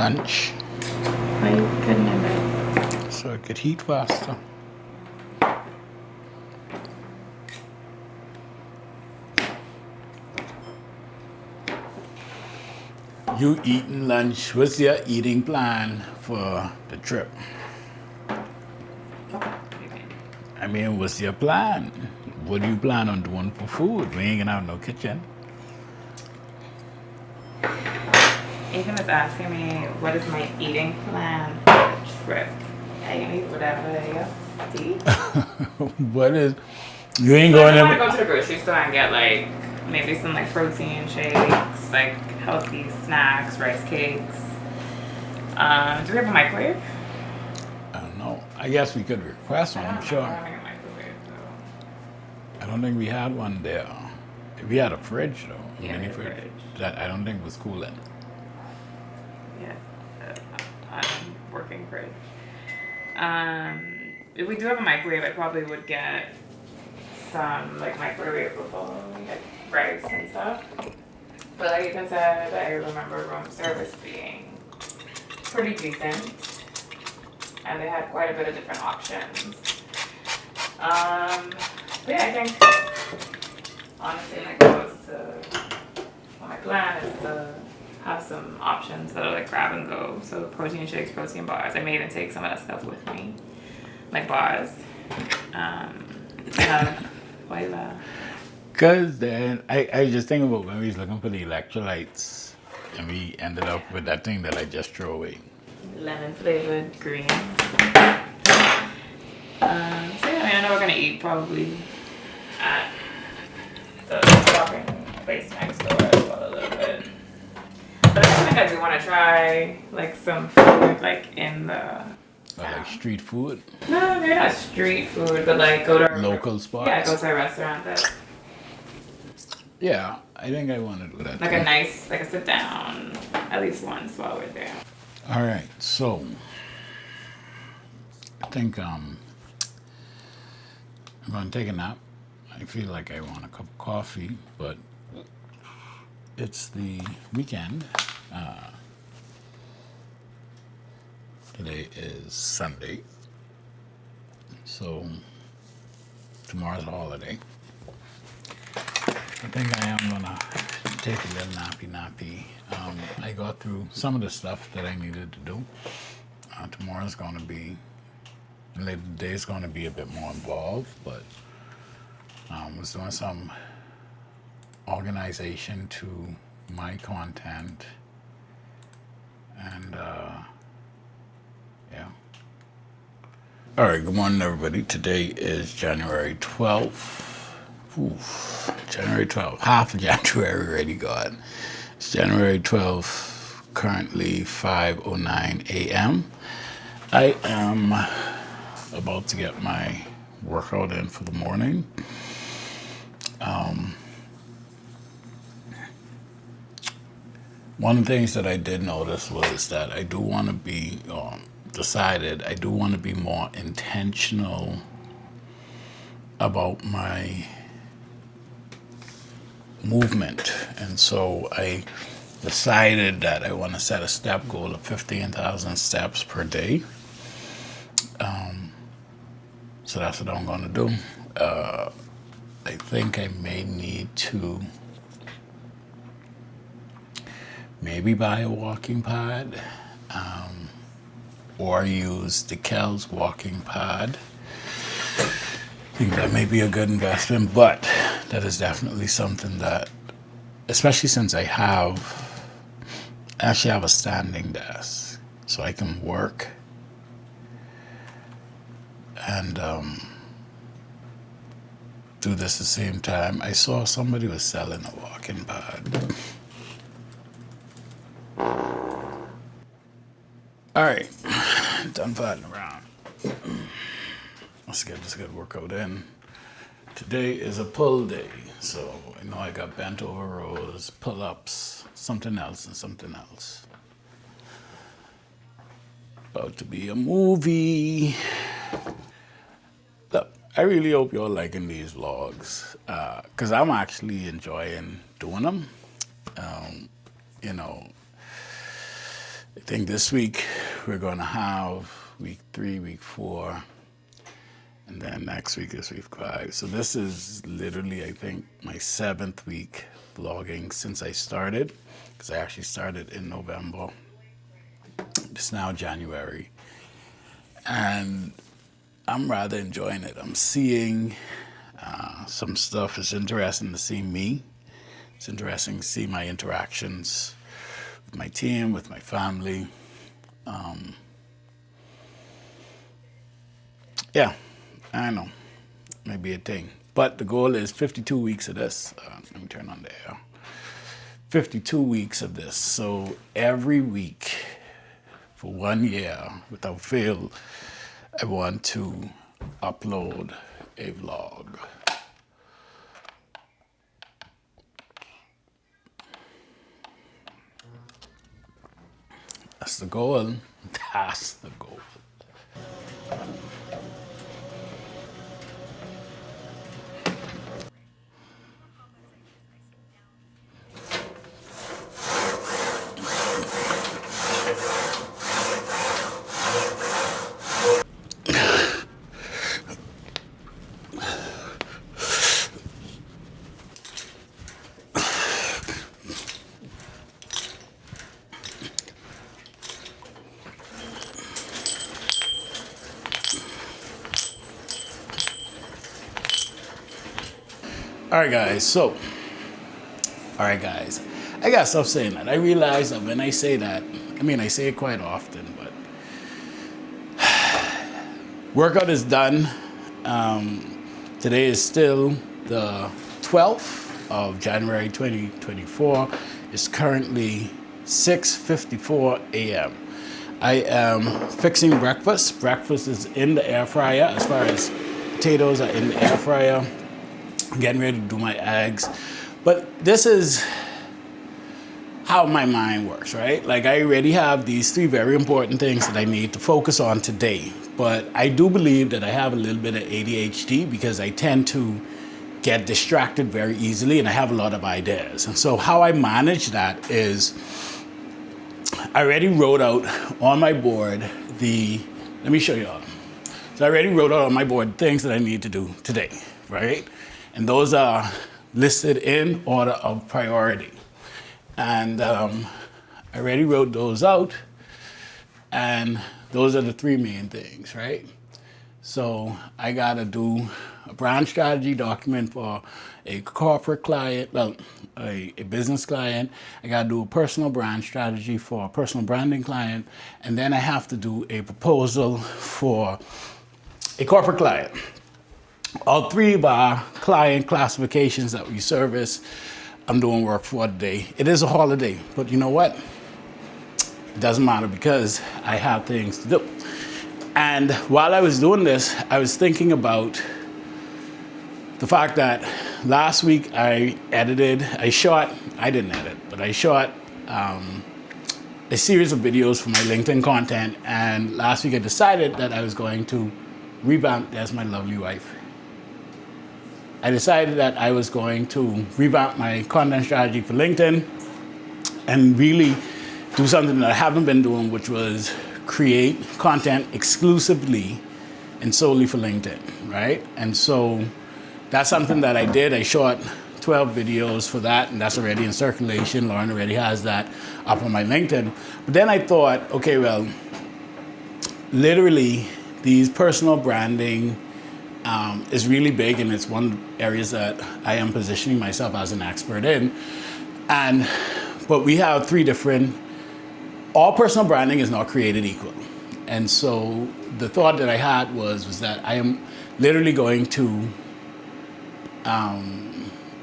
lunch. Why you cutting it back? So it could heat faster. You eating lunch? What's your eating plan for the trip? I mean, what's your plan? What do you plan on doing for food? We ain't gonna have no kitchen. Ethan was asking me what is my eating plan for the trip. I can eat whatever you eat. What is? You ain't So going I want to to. go to the grocery store and get like maybe some like protein shakes, like healthy snacks, rice cakes. Do we have a microwave? I don't know. I guess we could request one. I'm I sure. don't have a microwave though. I don't think we had one there. We had a fridge though. Yeah, Mini a fridge. That I don't think was cooling. Yeah, I'm working fridge. If we do have a microwave, I probably would get some like microwavable like rice and stuff. But like Ethan said, I remember room service being pretty decent, and they had quite a bit of different options. But yeah, I think honestly my goal is my plan is to have some options that are like grab and go. So protein shakes, protein bars. I may even take some of that stuff with me, like bars. Why you laugh? Cause then I just think about when we was looking for the electrolytes, and we ended up with that thing that I just threw away. Lemon flavored green. So yeah, I know we're gonna eat probably at the shopping place next door as well a little bit. But I think I do want to try like some food like in the Like street food, no, maybe not street food, but like go to local spots. Yeah, go to a restaurant that Yeah, I think I want to do that. like too. a nice like a sit down at least once while we're there. All right, so I think I'm going to take a nap. I feel like I want a cup of coffee, but it's the weekend. Today is Sunday, so tomorrow's a holiday. I think I am gonna take a little nappy. I got through some of the stuff that I needed to do. Tomorrow's gonna be, later today's gonna be a bit more involved, but was doing some organization to my content, and yeah. All right, good morning, everybody. Today is January 12th. January 12th. Half of January already gone. It's January 12th, currently 5:09 a.m. I am about to get my workout in for the morning. One of the things that I did notice was that I do want to be, I do want to be more intentional about my movement. And so I decided that I want to set a step goal of 15,000 steps per day. So that's what I'm going to do. I think I may need to maybe buy a walking pad, or use DeKalb's walking pad. I think that may be a good investment, but that is definitely something that, especially since I actually have a standing desk, so I can work and do this at the same time. I saw somebody was selling a walking pad. All right, done fighting around. Let's get this good workout in. Today is a pull day, so I know I got bent over rows, pull-ups, something else and something else. About to be a movie. Look, I really hope you're liking these vlogs, because I'm actually enjoying doing them. You know, I think this week we're going to have week 3, week 4, and then next week is week 5. So this is literally, I think, my 7th week vlogging since I started, because I actually started in November. It's now January, and I'm rather enjoying it. I'm seeing some stuff. It's interesting to see me. It's interesting to see my interactions with my team, with my family. Yeah, I know, maybe a thing. But the goal is 52 weeks of this. Let me turn on the air. 52 weeks of this. So every week for 1 year, without fail, I want to upload a vlog. That's the goal. That's the goal. All right, guys. I gotta stop saying that. I realize that when I say that, I say it quite often, but workout is done. Today is still the 12th of January 2024. It's currently 6:54 a.m. I am fixing breakfast. Breakfast is in the air fryer. As far as potatoes are in the air fryer. I'm getting ready to do my eggs. But this is how my mind works, right? Like, I already have these 3 very important things that I need to focus on today. But I do believe that I have a little bit of ADHD because I tend to get distracted very easily and I have a lot of ideas. And so how I manage that is I already wrote out on my board let me show you all. So I already wrote out on my board things that I need to do today, right? And those are listed in order of priority. And I already wrote those out. And those are the 3 main things, right? So I gotta do a brand strategy document for a corporate client, a business client. I gotta do a personal brand strategy for a personal branding client. And then I have to do a proposal for a corporate client. All 3 of our client classifications that we service, I'm doing work for today. It is a holiday, but you know what? It doesn't matter because I have things to do. And while I was doing this, I was thinking about the fact that last week I shot a series of videos for my LinkedIn content. And last week I decided that I was going to revamp, there's my lovely wife. I decided that I was going to revamp my content strategy for LinkedIn and really do something that I haven't been doing, which was create content exclusively and solely for LinkedIn, right? And so that's something that I did. I shot 12 videos for that, and that's already in circulation. Lauren already has that up on my LinkedIn. But then I thought, okay, well, literally these personal branding is really big, and it's one of the areas that I am positioning myself as an expert in. But we have 3 different, all personal branding is not created equal. And so the thought that I had was that I am literally going to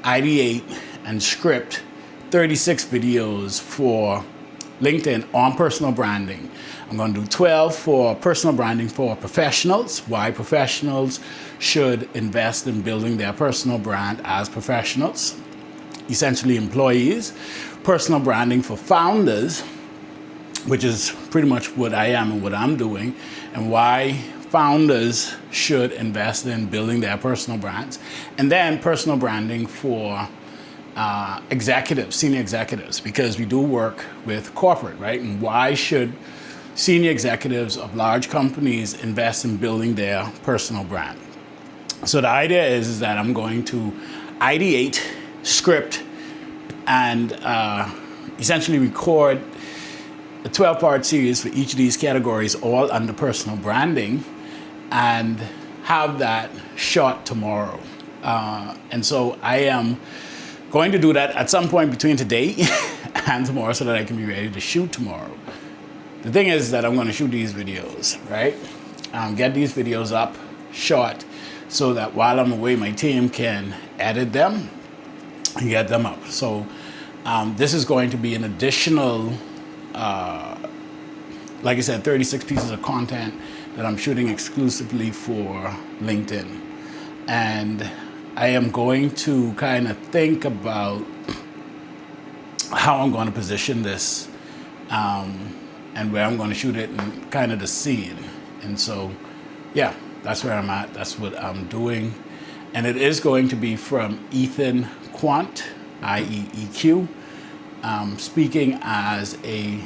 ideate and script 36 videos for LinkedIn on personal branding. I'm going to do 12 for personal branding for professionals, why professionals should invest in building their personal brand as professionals, essentially employees. Personal branding for founders, which is pretty much what I am and what I'm doing, and why founders should invest in building their personal brands. And then personal branding for executives, senior executives, because we do work with corporate, right? And why should senior executives of large companies invest in building their personal brand? So the idea is that I'm going to ideate, script, and essentially record a 12-part series for each of these categories, all under personal branding, and have that shot tomorrow. And so I am going to do that at some point between today and tomorrow so that I can be ready to shoot tomorrow. The thing is that I'm going to shoot these videos, right? Get these videos up, shot, so that while I'm away, my team can edit them and get them up. So this is going to be an additional, like I said, 36 pieces of content that I'm shooting exclusively for LinkedIn. And I am going to kind of think about how I'm going to position this and where I'm going to shoot it and kind of the scene. And so, yeah, that's where I'm at. That's what I'm doing. And it is going to be from Ethan Quant, IEEQ, speaking as a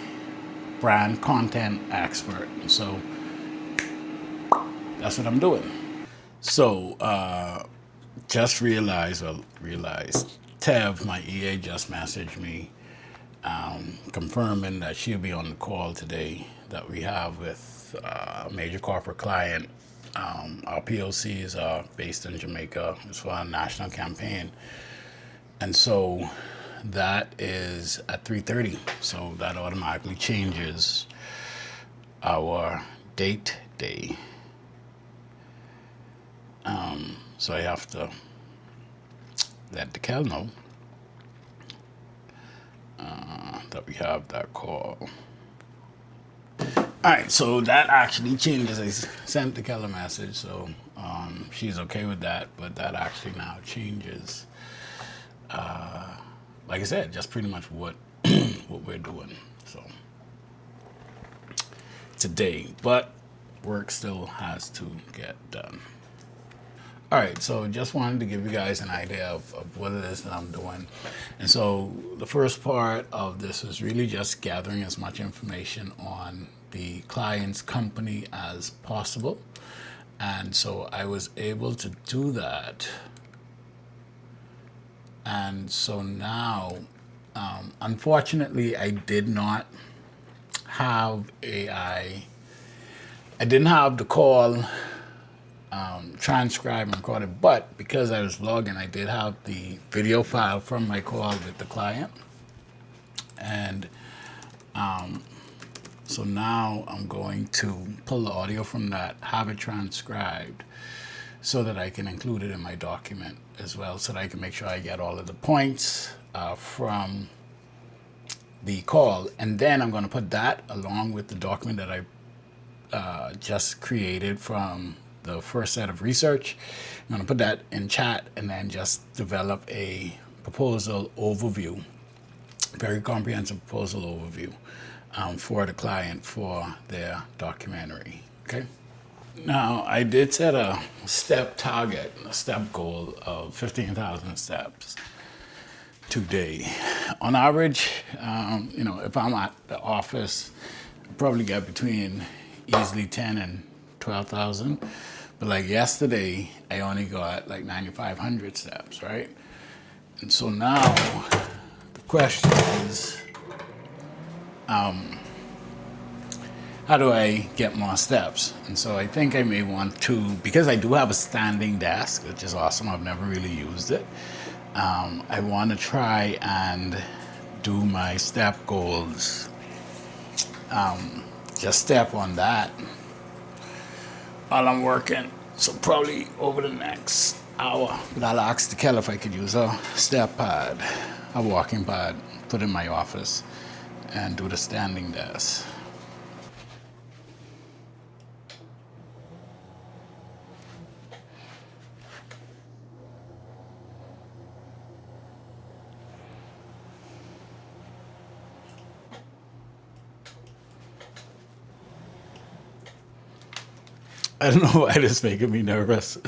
brand content expert. So that's what I'm doing. So just realized, Tev, my EA, just messaged me confirming that she'll be on the call today that we have with a major corporate client. Our POCs are based in Jamaica. It's for our national campaign. And so that is at 3:30. So that automatically changes our date day. So I have to let the Kel know that we have that call. All right, so that actually changes. I sent the Kel a message, so she's okay with that, but that actually now changes. Like I said, just pretty much what what we're doing. So today, but work still has to get done. All right, so just wanted to give you guys an idea of what it is that I'm doing. And so the first part of this is really just gathering as much information on the client's company as possible. And so I was able to do that. And so now, unfortunately, I did not have I didn't have the call transcribed and recorded, but because I was vlogging, I did have the video file from my call with the client. And so now I'm going to pull the audio from that, have it transcribed so that I can include it in my document as well, so that I can make sure I get all of the points from the call. And then I'm going to put that along with the document that I just created from the first set of research. I'm going to put that in chat and then just develop a proposal overview, very comprehensive proposal overview for the client for their documentary. Okay. Now, I did set a step target, a step goal of 15,000 steps today. On average, if I'm at the office, I probably get between easily 10 and 12,000. But like yesterday, I only got like 9,500 steps, right? And so now the question is, how do I get more steps? And so I think I may want to, because I do have a standing desk, which is awesome. I've never really used it. I want to try and do my step goals. Just step on that while I'm working. So probably over the next hour, but I'll ask the Kel if I could use a step pad, a walking pad, put in my office and do the standing desk. I don't know why this is making me nervous.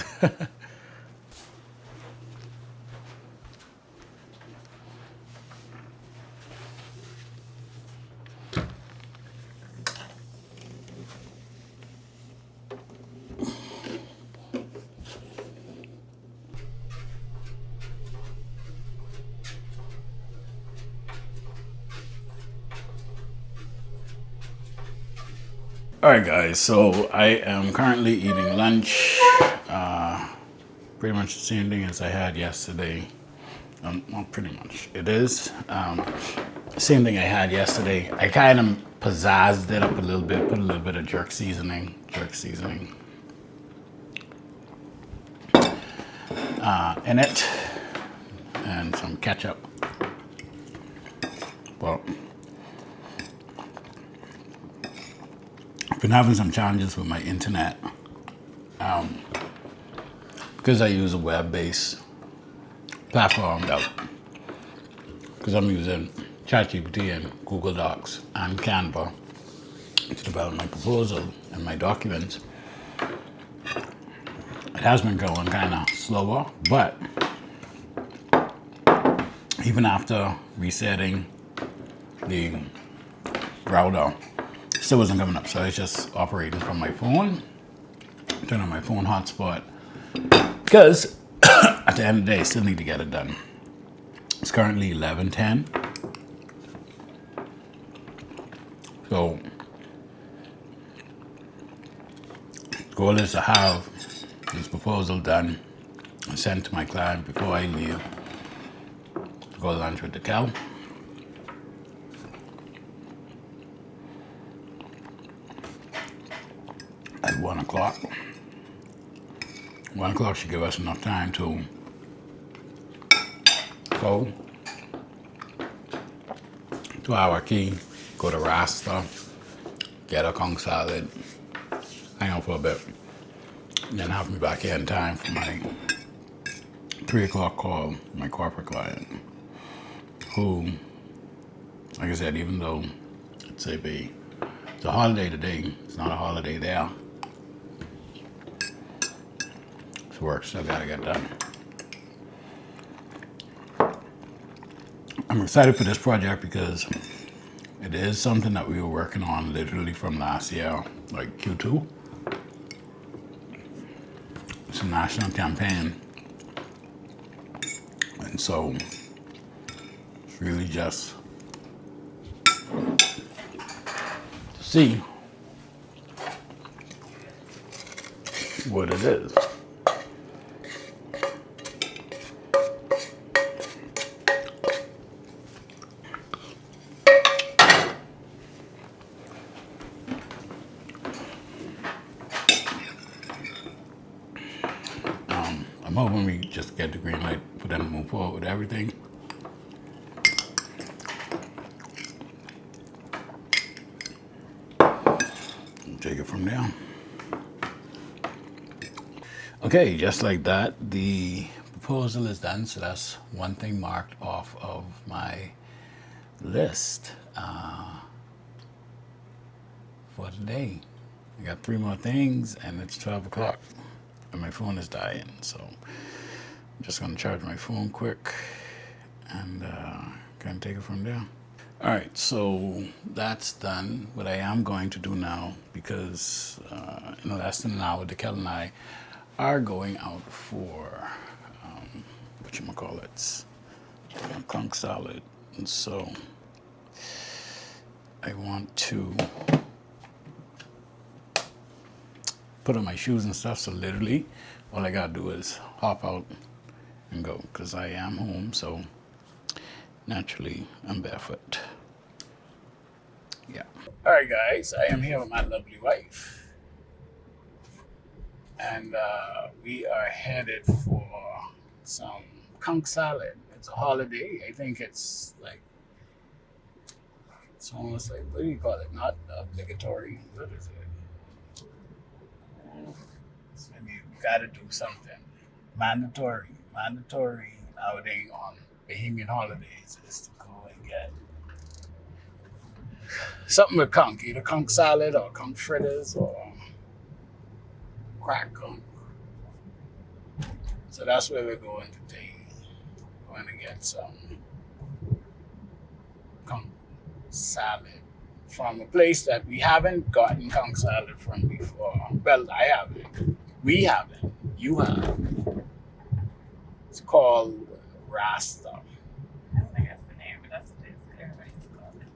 All right, guys. So I am currently eating lunch. Pretty much the same thing as I had yesterday. Not pretty much. It is. Same thing I had yesterday. I kind of pizzazzed it up a little bit. Put a little bit of jerk seasoning. In it. And some ketchup. Well, I've been having some challenges with my internet. Because I use a web-based platform because I'm using ChatGPT and Google Docs and Canva to develop my proposal and my documents. It has been going kind of slower, but even after resetting the router, it still wasn't coming up. So it's just operating from my phone, turn on my phone hotspot, because at the end of the day, I still need to get it done. It's currently 11:10. So the goal is to have this proposal done and sent to my client before I leave to go lunch with the cow. At 1 o'clock. 1 o'clock should give us enough time to go to our key, go to Rasta, get a conch salad, hang out for a bit, and then have me back here in time for my 3 o'clock call, my corporate client, who, like I said, even though it's a holiday today, it's not a holiday there. So work still gotta get done. I'm excited for this project because it is something that we were working on literally from last year, like Q2. It's a national campaign. And so it's really just to see what it is. I'm hoping we just get the green light for them to move forward with everything. Take it from there. Okay, just like that, the proposal is done. So that's one thing marked off of my list for today. I got 3 more things and it's 12 o'clock. And my phone is dying, so I'm just gonna charge my phone quick and kind of take it from there. All right, so that's done. What I am going to do now, because in less than an hour, Dekel and I are going out for whatchamacallits, conch salad, and so I want to put on my shoes and stuff, so literally all I gotta do is hop out and go, because I am home, so naturally I'm barefoot. Yeah. All right, guys, I am here with my lovely wife, and we are headed for some conch salad. It's a holiday. I think it's almost like, what do you call it? Not obligatory. What is it? So maybe you gotta do something. Mandatory outing on Bahamian holidays is to go and get something with conch, either conch salad or conch fritters or crack conch. So that's where we're going today. We're going to get some conch salad from a place that we haven't gotten conch salad from before. Well, I haven't. We haven't. You have. It's called Rasta. I don't think that's the name, but that's what everybody's called it.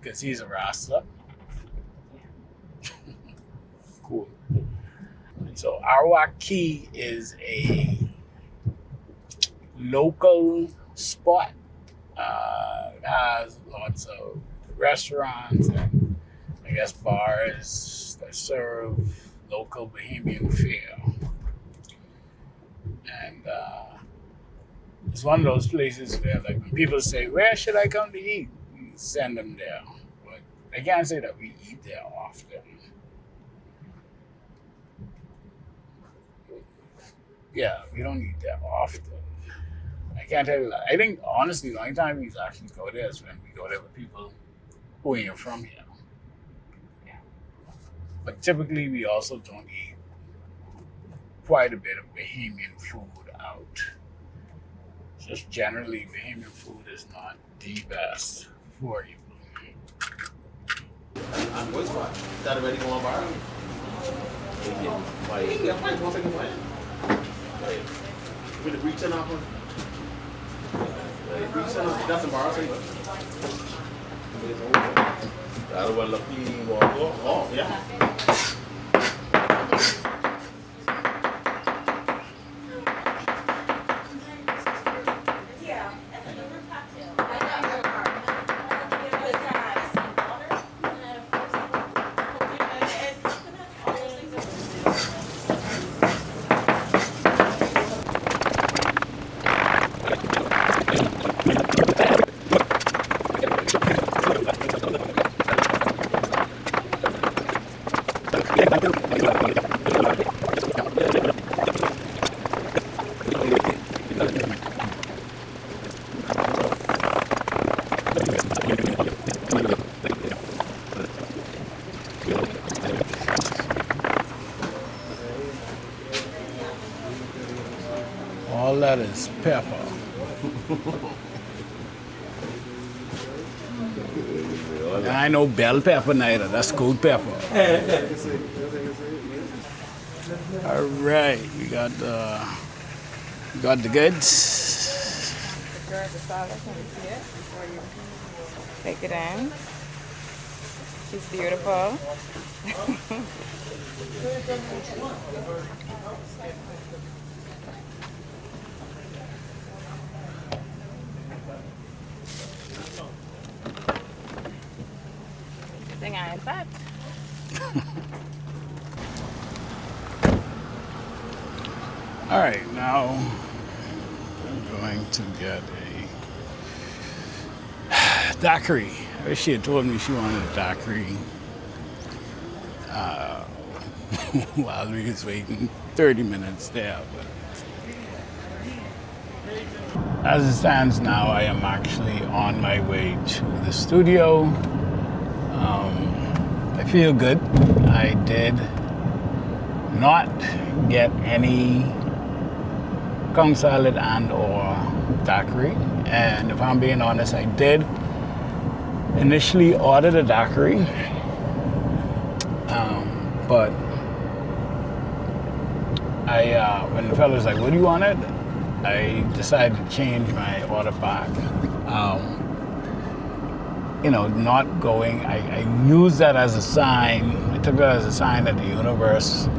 Because he's a Rasta. So Arawak Key is a local spot. It has lots of restaurants and I guess bars that serve local Bahamian fare. And it's one of those places where, like, when people say, "Where should I come to eat?" we send them there. But I can't say that we eat there often. Yeah, we don't eat there often. I can't tell you that. I think, honestly, the only time we actually go there is when we go there with people who ain't from here. Yeah. But typically, we also don't eat quite a bit of Bahamian food out. Just generally, Bahamian food is not the best for you. I'm voice spot. That already going viral? Yeah, fine. 1 second plan. With the breach and off one? Breach and off. That's embarrassing. That'll want to walk off. Oh, yeah. All that is pepper. And I know bell pepper neither. That's gold pepper. All right, we got the goods. Stir the salad. Can you see it before you take it in? She's beautiful. Good thing I ain't fat. All right, now I'm going to get a daiquiri. I wish she had told me she wanted a daiquiri while we was waiting 30 minutes there. But as it stands now, I am actually on my way to the studio. I feel good. I did not get any conch salad and or daiquiri, and if I'm being honest, I did initially order the daiquiri, but I when the fellow was like, "What do you want it?" I decided to change my order back. Not going. I used that as a sign. I took that as a sign that the universe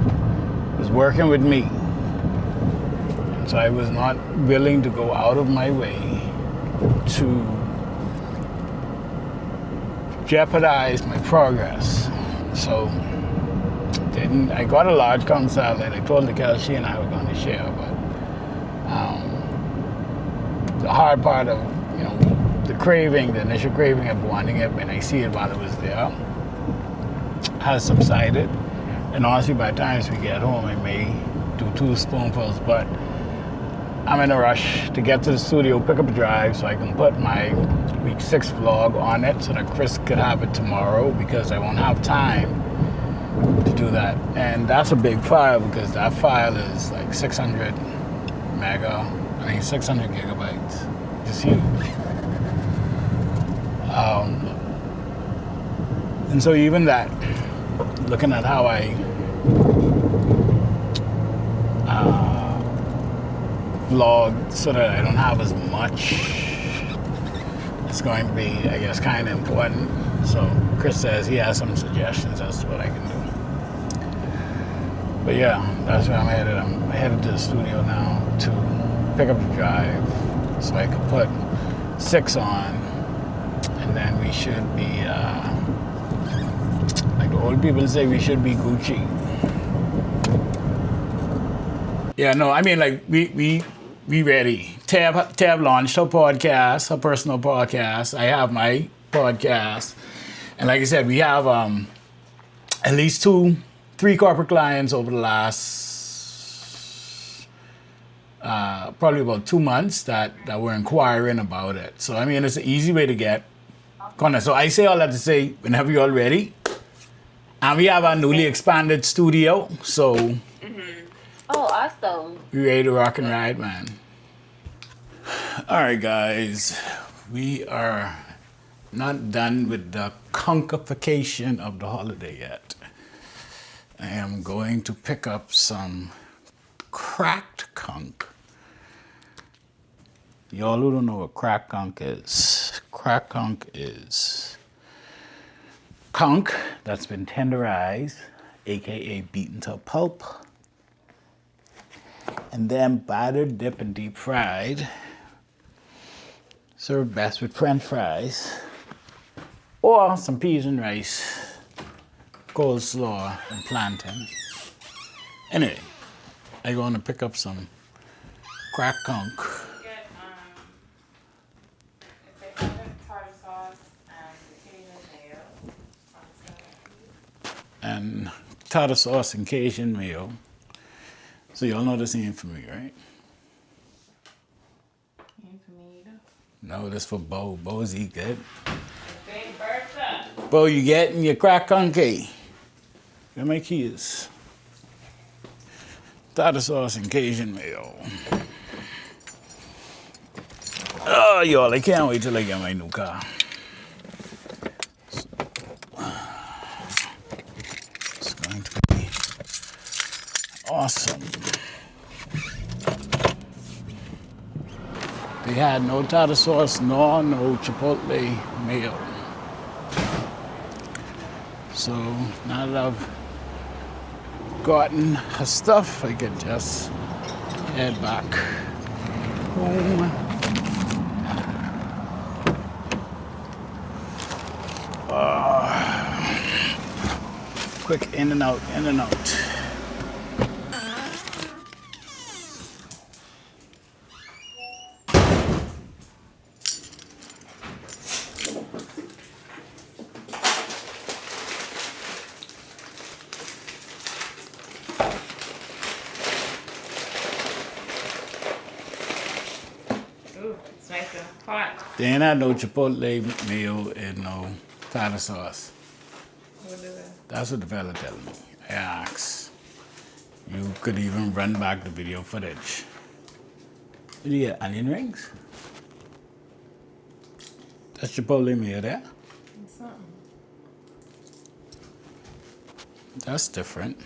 was working with me. So I was not willing to go out of my way to jeopardize my progress. So I got a large conch salad. I told the girl she and I were going to share, but the hard part of the initial craving of wanting it when I see it while it was there has subsided. And honestly, by the time we get home, I may do 2 spoonfuls, but I'm in a rush to get to the studio, pick up a drive so I can put my week 6 vlog on it so that Chris could have it tomorrow, because I won't have time to do that. And that's a big file because that file is like 600 gigabytes. It's huge. And so even that, looking at how I vlog so that I don't have as much, it's going to be, I guess, kind of important. So Chris says he has some suggestions as to what I can do. But yeah, that's where I'm headed. I'm headed to the studio now to pick up the drive so I can put 6 on, and then we should be, like the old people say, we should be Gucci. Yeah, no, I mean, like, we ready. Tab launched her podcast, her personal podcast. I have my podcast. And like I said, we have at least 3 corporate clients over the last probably about 2 months that were inquiring about it. So, I mean, it's an easy way to get content. So I say all that to say, whenever you're all ready, and we have our newly expanded studio, so Oh, awesome. we ready to rock and ride, man. All right, guys, we are not done with the conchification of the holiday yet. I am going to pick up some cracked conch. Y'all who don't know what cracked conch is conch that's been tenderized, aka beaten to a pulp, and then battered, dipped, and deep fried. Served best with French fries or some peas and rice, coleslaw, and plantain. Anyway, I'm going to pick up some cracked conch. Get, if they have it, tartar sauce and Cajun mayo. And tartar sauce and Cajun mayo. So y'all know this ain't for me, right? Ain't for me either. No, this for Bo. Bo's eat good. Big Bertha. Bo, you getting your crack conch? Got my keys. Tartar sauce and Cajun mayo. Oh, y'all, I can't wait till I get my new car. It's going to be awesome. They had no tartar sauce nor no chipotle mayo. So now that I've gotten her stuff, I can just head back home. Quick in and out, in and out. Ooh, it's nice and hot. They ain't had no chipotle mayo and no tartar sauce. What is it? That's what the fella telling me. I asked. You could even run back the video footage. Did you get onion rings? That's chipotle mayo there. It's something. That's different.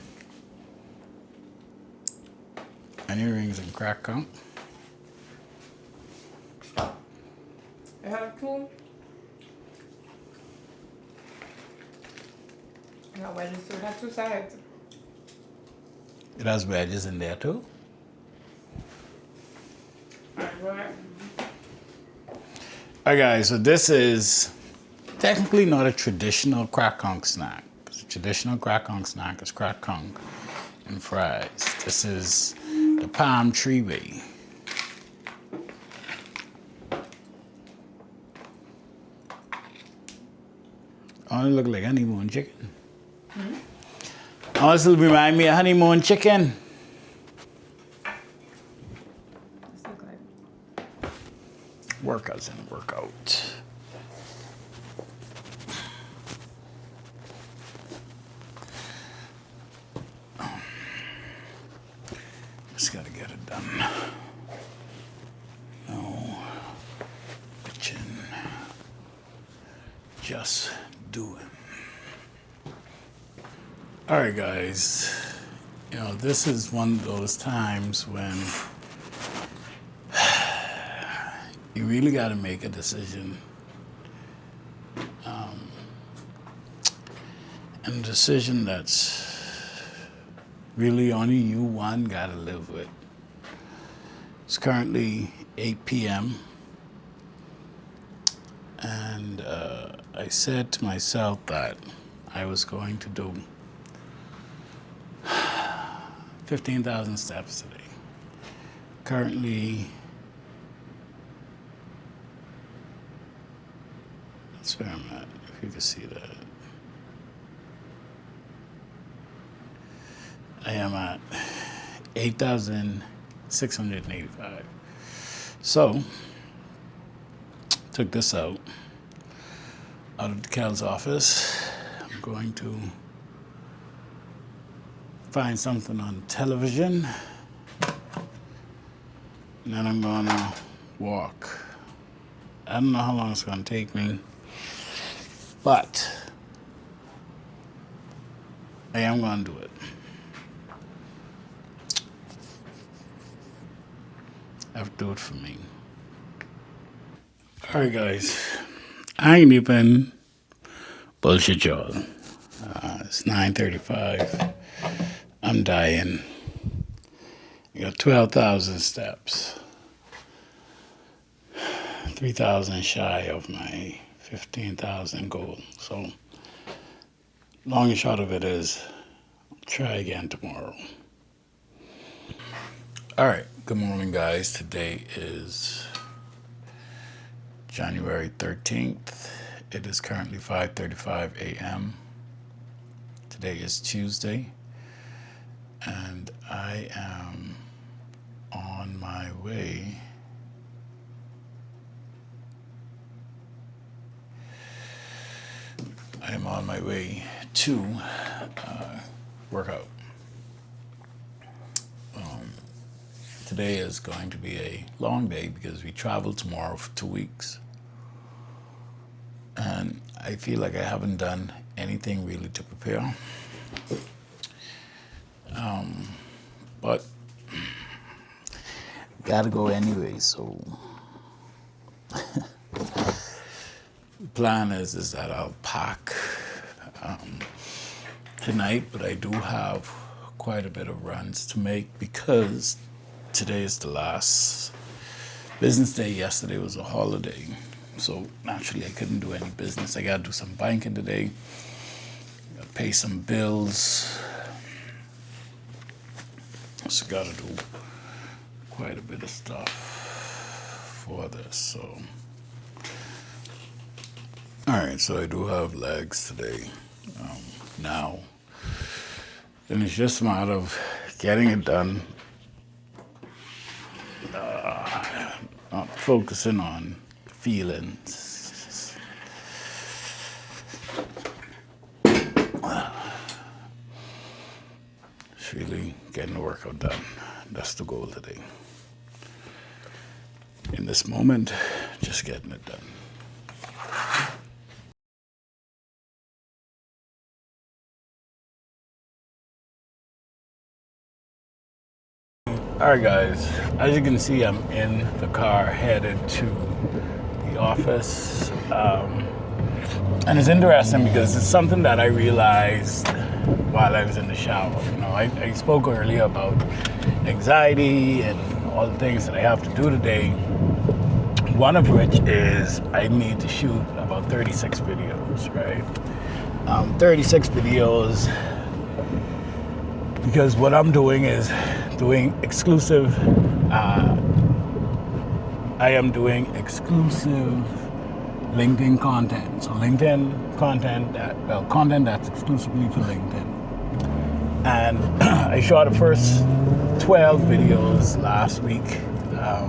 Onion rings and cracked conch. It have two. No, wedges, so it has 2 sides. It has wedges in there too. Alright. Alright guys, so this is technically not a traditional cracked conch snack. A traditional cracked conch snack is cracked conch and fries. This is the palm tree way. Oh, it look like honeymoon chicken. Also remind me of honeymoon chicken. This look like Workouts and workout. Just gotta get it done. No bitching. Just doing. All right, guys. You know, this is one of those times when you really got to make a decision. And a decision that's really only you one gotta live with. It's currently 8 p.m. and I said to myself that I was going to do 15,000 steps today. Currently, that's where I'm at, if you can see that. I am at 8,685. So, took this out of Cal's office. I'm going to find something on television, and then I'm gonna walk. I don't know how long it's gonna take me, but I am gonna do it. I have to do it for me. All right, guys. I ain't even bullshit y'all. It's 9:35. I'm dying. I got 12,000 steps. 3,000 shy of my 15,000 goal. So, long and short of it is, I'll try again tomorrow. All right. Good morning, guys. Today is January 13th. It is currently 5:35 a.m. Today is Tuesday, and I am on my way to workout. Today is going to be a long day because we travel tomorrow for 2 weeks. And I feel like I haven't done anything really to prepare. But gotta go anyway, so the plan is that I'll pack tonight, but I do have quite a bit of runs to make because today is the last business day. Yesterday was a holiday, so naturally I couldn't do any business. I gotta do some banking today, gotta pay some bills, so gotta do quite a bit of stuff for this. So, all right, so I do have legs today. Now, and it's just a matter of getting it done. Not focusing on feelings. It's really getting the workout done. That's the goal today. In this moment, just getting it done. All right, guys, as you can see, I'm in the car headed to the office. And it's interesting because it's something that I realized while I was in the shower. You know, I spoke earlier about anxiety and all the things that I have to do today. One of which is I need to shoot about 36 videos, right? 36 videos, because what I'm doing is doing exclusive, I am doing exclusive LinkedIn content. So LinkedIn content, content that's exclusively for LinkedIn. And I shot the first 12 videos last week. I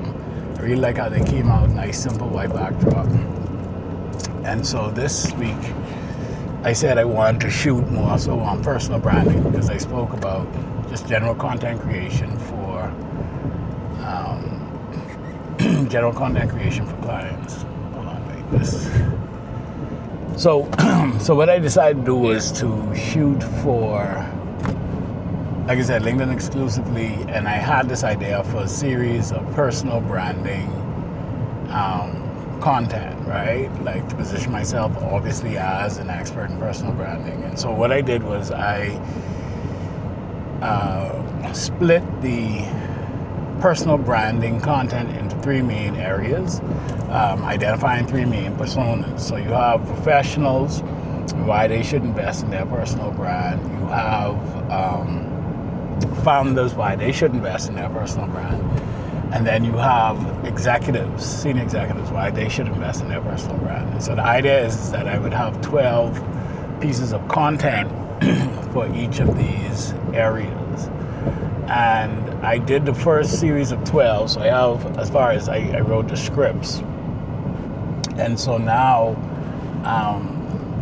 really like how they came out, nice simple white backdrop. And so this week, I said I wanted to shoot more so on personal branding because I spoke about just general content creation for clients. Hold on, wait, this. So what I decided to do was to shoot for, like I said, LinkedIn exclusively, and I had this idea for a series of personal branding content, right? Like to position myself obviously as an expert in personal branding. And so what I did was I split the personal branding content into three main areas, identifying three main personas. So you have professionals, why they should invest in their personal brand. You have founders, why they should invest in their personal brand. And then you have executives, senior executives, why they should invest in their personal brand. And so the idea is that I would have 12 pieces of content for each of these areas. And I did the first series of 12, so I have, as far as I wrote the scripts. And so now,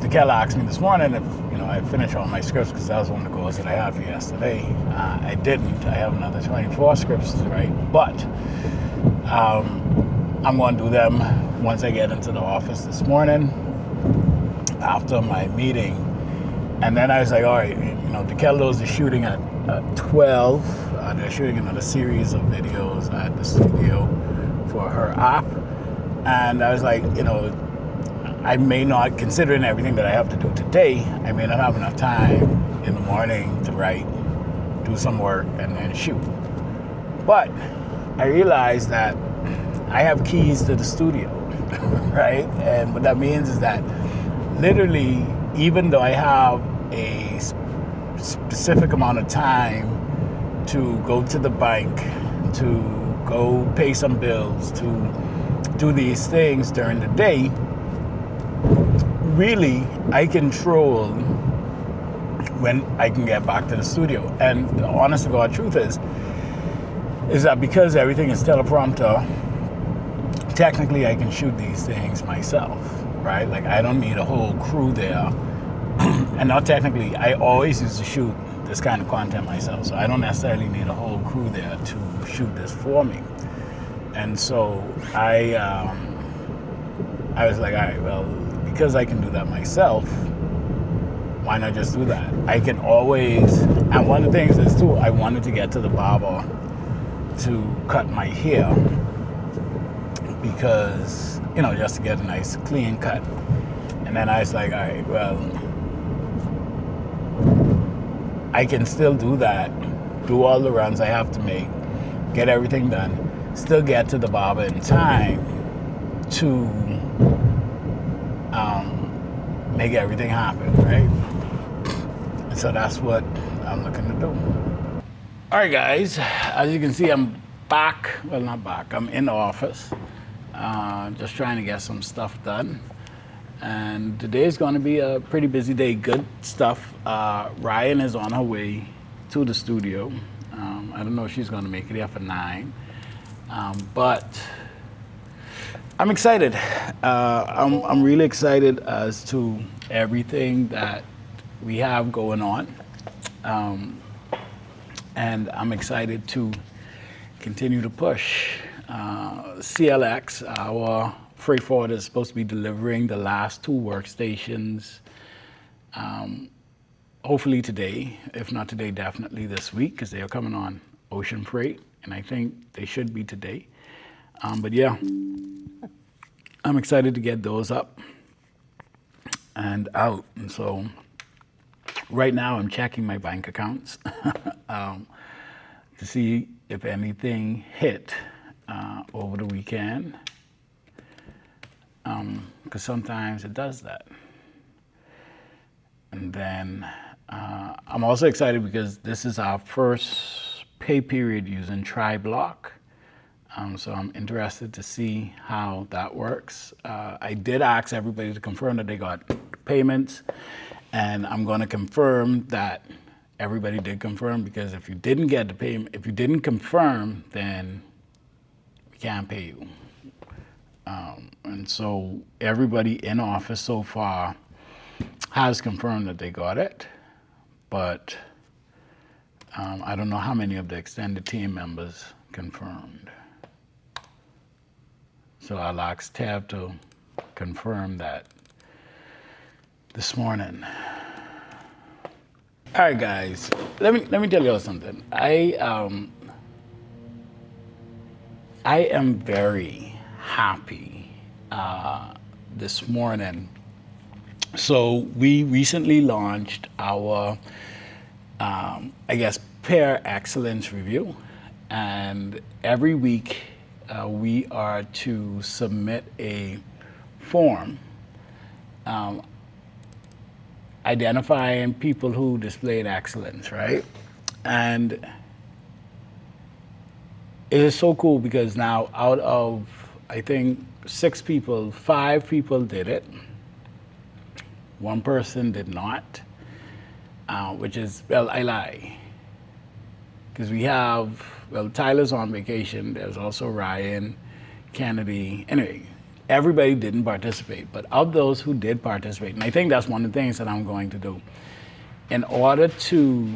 Dekel asked me this morning if I finished all my scripts, because that was one of the goals that I had for yesterday. I didn't. I have another 24 scripts to write, but I'm going to do them once I get into the office this morning after my meeting. And then I was like, all right, DeKeldos is shooting at 12. They're shooting another series of videos at the studio for her app. And I was like, I may not, considering everything that I have to do today, I may not have enough time in the morning to write, do some work, and then shoot. But I realized that I have keys to the studio, right? And what that means is that literally, even though I have a specific amount of time to go to the bank, to go pay some bills, to do these things during the day, really, I control when I can get back to the studio. And the honest to God truth is that because everything is teleprompter, technically I can shoot these things myself, right? Like, I don't need a whole crew there. And not technically, I always used to shoot this kind of content myself, so I don't necessarily need a whole crew there to shoot this for me. And so I was like, all right, well, because I can do that myself, why not just do that? I can always, and one of the things is too, I wanted to get to the barber to cut my hair because, just to get a nice clean cut. And then I was like, all right, well, I can still do that, do all the runs I have to make, get everything done, still get to the barber in time to make everything happen, right? So that's what I'm looking to do. All right, guys, as you can see, I'm back. Well, not back. I'm in the office, just trying to get some stuff done. And today's going to be a pretty busy day. Good stuff. Ryan is on her way to the studio. I don't know if she's going to make it here for 9, but I'm excited. I'm really excited as to everything that we have going on. And I'm excited to continue to push. CLX, our freight forwarder, is supposed to be delivering the last 2 workstations, hopefully today. If not today, definitely this week, because they are coming on ocean freight, and I think they should be today. But yeah, I'm excited to get those up and out. And so right now I'm checking my bank accounts to see if anything hit over the weekend, because sometimes it does that. And then I'm also excited because this is our first pay period using Tri-Block. So I'm interested to see how that works. I did ask everybody to confirm that they got payments, and I'm going to confirm that everybody did confirm, because if you didn't get the payment, if you didn't confirm, then we can't pay you. And so everybody in office so far has confirmed that they got it, but I don't know how many of the extended team members confirmed. So I'll ask Tab to confirm that this morning. All right, guys, let me tell you all something. I am very happy this morning. So we recently launched our, Pair Excellence Review. And every week we are to submit a form identifying people who displayed excellence, right? And it is so cool because now out of, I think, 6 people, 5 people did it. 1 person did not, which is, well, I lie. Because we have, well, Tyler's on vacation. There's also Ryan, Kennedy. Anyway, everybody didn't participate. But of those who did participate, and I think that's one of the things that I'm going to do, in order to,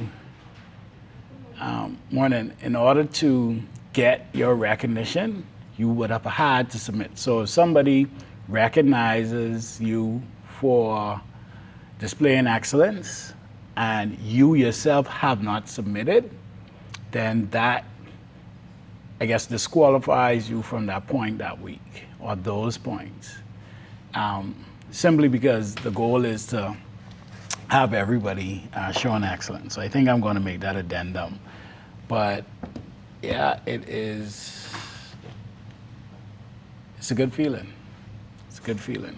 in order to get your recognition, you would have had to submit. So if somebody recognizes you for displaying excellence and you yourself have not submitted, then that, I guess, disqualifies you from that point that week or those points. Simply because the goal is to have everybody showing excellence. So I think I'm going to make that addendum. But yeah, it's a good feeling. It's a good feeling.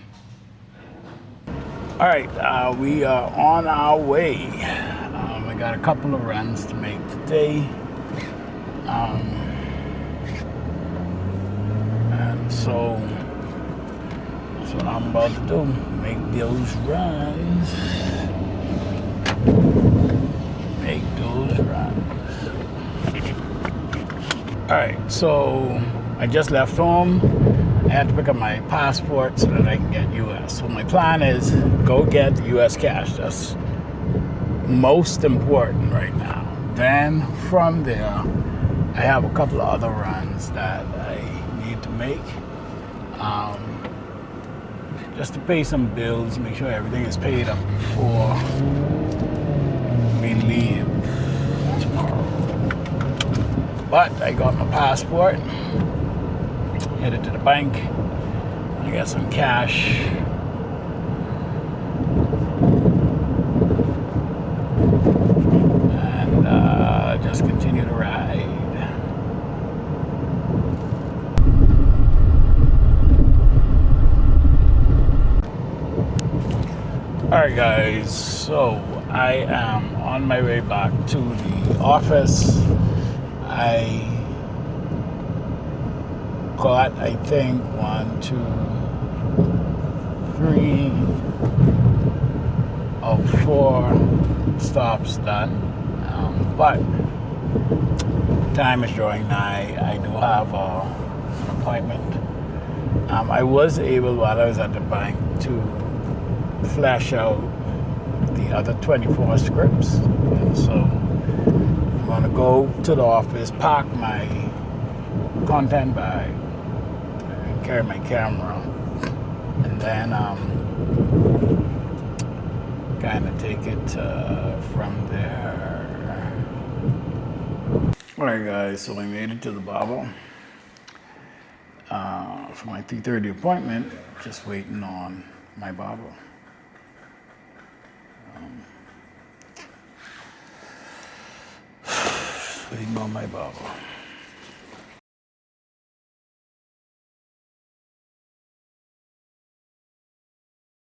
All right, we are on our way. I got a couple of runs to make today. And so that's what I'm about to do, make those runs. Make those runs. All right, so I just left home. I had to pick up my passport so that I can get US. So my plan is go get US cash. That's most important right now. Then from there, I have a couple of other runs that I need to make. Just to pay some bills, make sure everything is paid up before we leave tomorrow. But I got my passport, headed to the bank, I got some cash. And just continue to ride. Alright guys, so I am on my way back to the office. I got, I think, 1, 2, 3 of 4 stops done. But time is drawing nigh. I do have an appointment. I was able, while I was at the bank, to flash out the other 24 scripts. And so I'm going to go to the office, park my content bag, carry my camera, and then kind of take it from there. Alright guys, so I made it to the barber for my 3:30 appointment, just waiting on my barber. Waiting on my barber.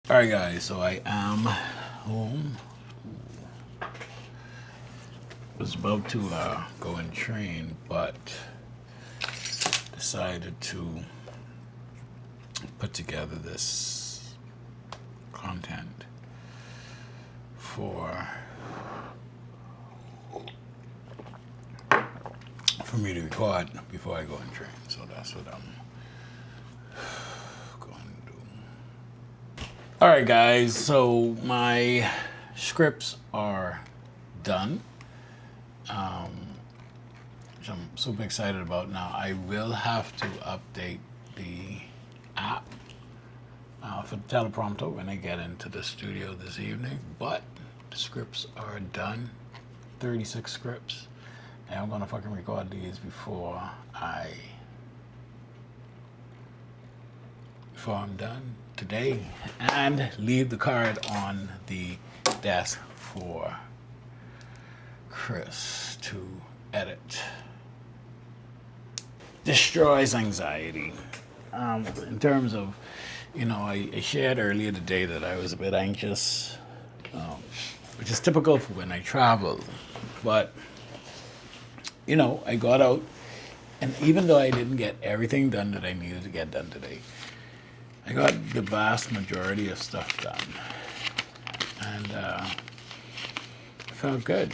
Alright guys, so I am home. Was about to go and train, but decided to put together this content for me to record before I go and train. So that's what I'm going to do. All right, guys. So my scripts are done. Which I'm super excited about now. I will have to update the app for the teleprompter when I get into the studio this evening, but the scripts are done. 36 scripts. And I'm gonna fucking record these before I'm done today, and leave the card on the desk for Chris to edit. Destroys anxiety. In terms of, I shared earlier today that I was a bit anxious, which is typical for when I travel. But, I got out, and even though I didn't get everything done that I needed to get done today, I got the vast majority of stuff done. And it felt good.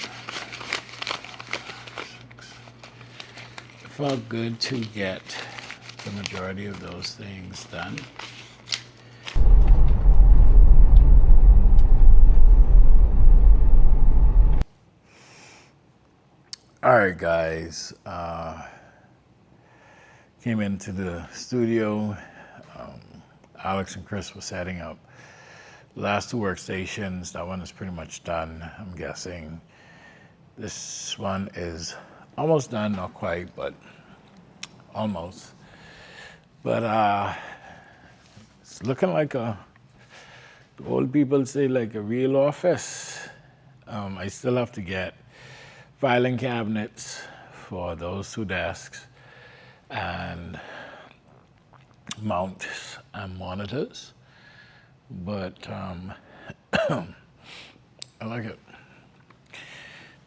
It felt good to get the majority of those things done. All right, guys. Came into the studio. Alex and Chris were setting up the last two workstations. That one is pretty much done, I'm guessing. This one is almost done, not quite, but almost. But it's looking like the old people say, like a real office. I still have to get filing cabinets for those two desks and mounts and monitors. But I like it.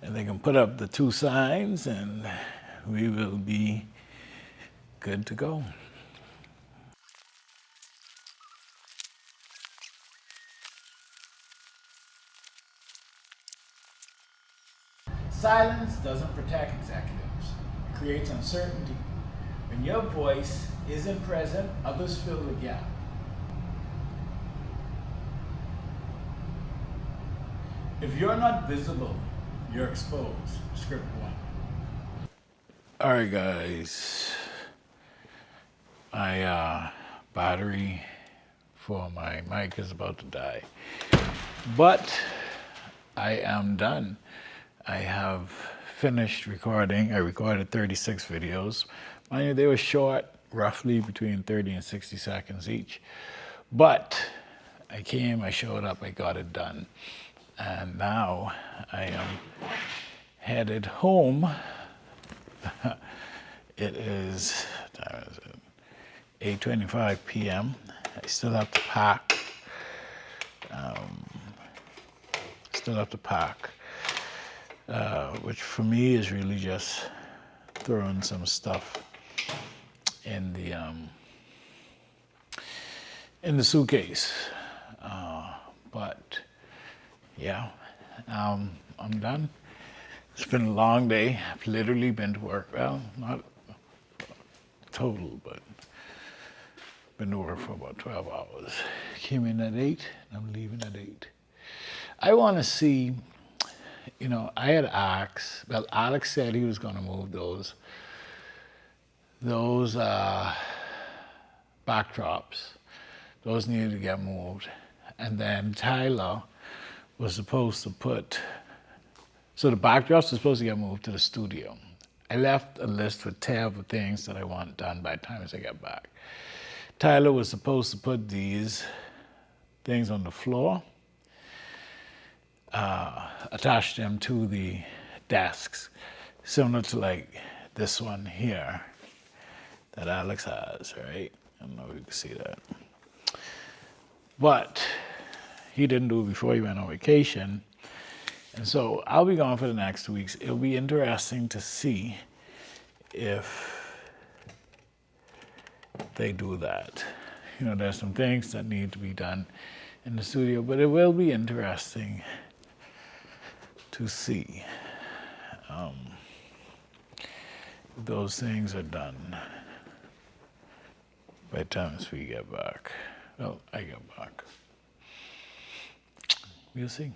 And they can put up the two signs and we will be good to go. Silence doesn't protect executives. It creates uncertainty. When your voice isn't present, others fill the gap. If you're not visible, you're exposed. Script 1. All right, guys. My battery for my mic is about to die. But I am done. I have finished recording. I recorded 36 videos. Mind you, they were short, roughly between 30 and 60 seconds each. But I showed up, I got it done. And now I am headed home. It is 8:25 p.m. I still have to pack. Which for me is really just throwing some stuff in the suitcase. But yeah, I'm done. It's been a long day. I've literally been to work. Well, not total, but been to work for about 12 hours. Came in at 8, and I'm leaving at 8. I want to see, I had asked, well, Alex said he was going to move those backdrops. Those needed to get moved. And then Tyler was supposed to so the backdrops were supposed to get moved to the studio. I left a list with 10 of things that I want done by the time I get back. Tyler was supposed to put these things on the floor, attach them to the desks, similar to like this one here that Alex has, right? I don't know if you can see that. But he didn't do it before he went on vacation. And so I'll be gone for the next 2 weeks. It'll be interesting to see if they do that. There's some things that need to be done in the studio, but it will be interesting to see if those things are done by the time we get back. Well, I get back. We'll see.